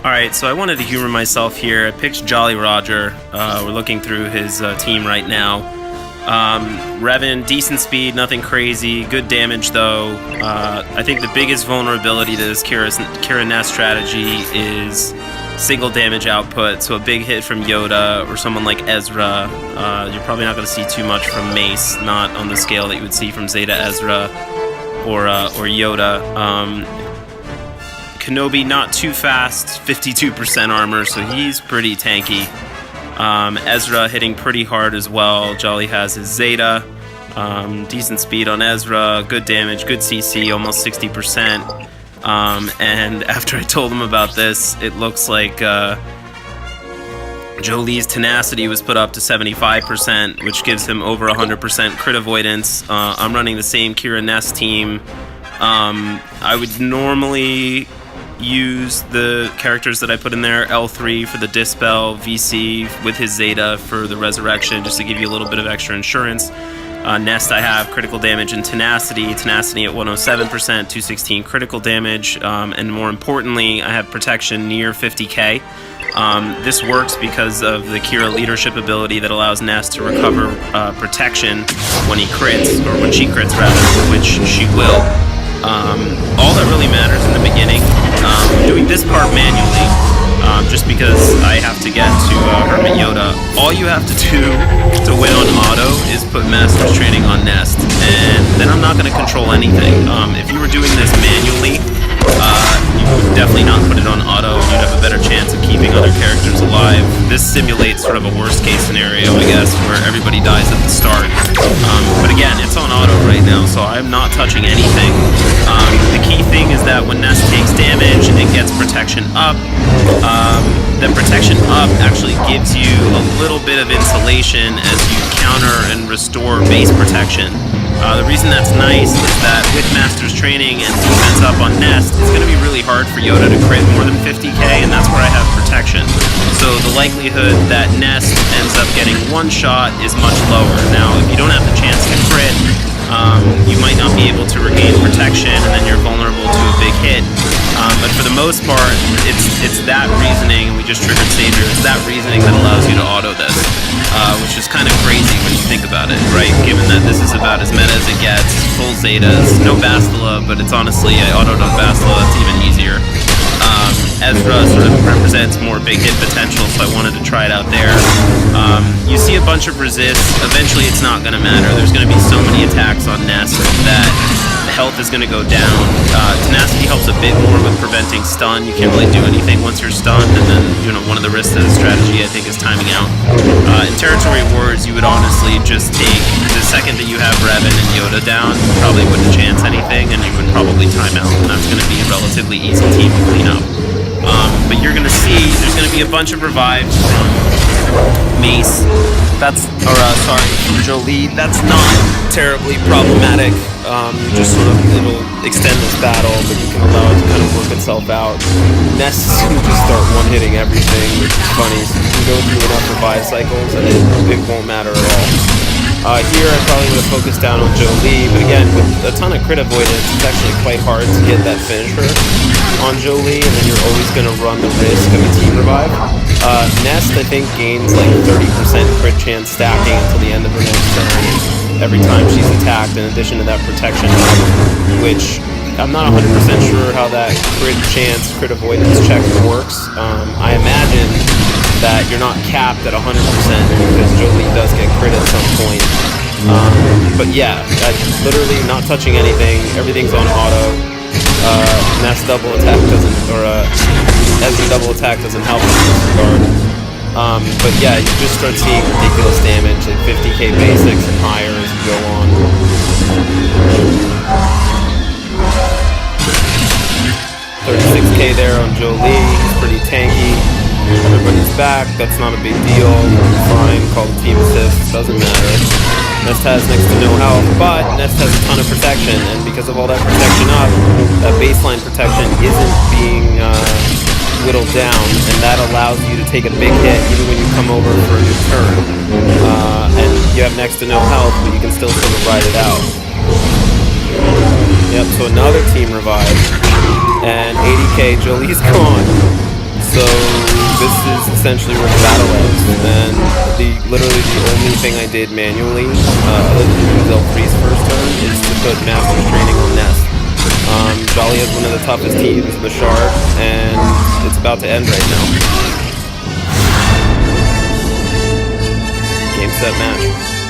Alright, so I wanted to humor myself here. I picked Jolly Roger. We're looking through his team right now. Revan, decent speed, nothing crazy. Good damage, though. I think the biggest vulnerability to this Qi'Ra Nest strategy is single damage output. So a big hit from Yoda or someone like Ezra. You're probably not going to see too much from Mace, not on the scale that you would see from Zeta Ezra or Yoda. Kenobi not too fast, 52% armor, so he's pretty tanky. Ezra hitting pretty hard as well. Jolly has his Zeta. Decent speed on Ezra, good damage, good CC, almost 60%. And after I told him about this, it looks like Jolee's tenacity was put up to 75%, which gives him over 100% crit avoidance. I'm running the same Qi'Ra Nest team. I would normally use the characters that I put in there, L3 for the Dispel, VC with his Zeta for the Resurrection, just to give you a little bit of extra insurance. Nest I have critical damage and tenacity at 107%, 216 critical damage, and more importantly, I have protection near 50k. This works because of the Qi'Ra leadership ability that allows Nest to recover protection when he crits, or when she crits rather, which she will. All that really matters in the beginning, doing this part manually, just because I have to get to Hermit Yoda. All you have to do to win on auto is put Master's Training on Nest, and then I'm not going to control anything. If you were doing this manually, you would definitely not put it on auto, and you'd have a better chance of keeping other characters alive. This simulates sort of a worst case scenario, I guess, where everybody dies at the start. But again, it's on auto right now, so I'm not touching anything. The key thing is that when Nest takes damage and gets protection up, then protection up actually gives you a little bit of insulation as you counter and restore base protection. The reason that's nice is that with Master's Training and defense up on Nest, it's going to be really hard for Yoda to crit more than 50k, and that's where I have protection. So the likelihood that Nest ends up getting one shot is much lower. Now, if you don't have the chance to crit, you might not be able to regain protection, and then you're vulnerable to a big hit. But for the most part, it's that reasoning, we just triggered Savior, it's that reasoning that allows you to auto this, which is kind of crazy when you think about it, right? Given that this is about as meta as it gets, full Zetas, no Bastila, but it's honestly, I autoed on Bastila, it's even easier. Ezra sort of represents more big hit potential, so I wanted to try it out there. You see a bunch of resists, eventually it's not going to matter. There's going to be so many attacks on Nest that the health is going to go down. Tenacity helps a bit more with preventing stun. You can't really do anything once you're stunned, and then, you know, one of the risks of the strategy, I think, is timing out. In Territory Wars, you would honestly just take the second that you have Revan and Yoda down, you probably wouldn't chance anything, and you would probably time out, and that's going to be a relatively easy team to clean up. But you're going to see there's going to be a bunch of revives from Mace. From Jolee. That's not terribly problematic. You just sort of, it'll extend this battle, but you can allow it to kind of work itself out. Nest is going to just start one-hitting everything, which is funny. So you can go through enough revive cycles, and it won't matter at all. Here I probably would have focused down on Jolee, but again, with a ton of crit avoidance, it's actually quite hard to get that finisher on Jolee, and then you're always going to run the risk of a team revive. Nest, I think, gains like 30% crit chance stacking until the end of her next turn every time she's attacked, in addition to that protection, which I'm not 100% sure how that crit chance, crit avoidance check works. I imagine that you're not capped at 100% because Jolee does get crit at some point. But yeah, literally not touching anything, everything's on auto. Nest double attack doesn't, or Ezra double attack doesn't help in this regard. But yeah, you just start seeing ridiculous damage, like 50k basics and higher as you go on. 36k there on Jolee, he's pretty tanky. Everybody's back, that's not a big deal. Fine, call the team assist, doesn't matter. Nest has next to no health, but Nest has a ton of protection, and because of all that protection up, that baseline protection isn't being whittled down, and that allows you to take a big hit even when you come over for a new turn. And you have next to no health, but you can still sort of ride it out. Yep, so another team revive, and 80k, Jolee's gone. So this is essentially where the battle ends, and literally the only thing I did manually, other than use Elfree's first turn, is to put Master's Training on Nest. Jolly has one of the toughest teams, the Shard, and it's about to end right now. Game, set, match.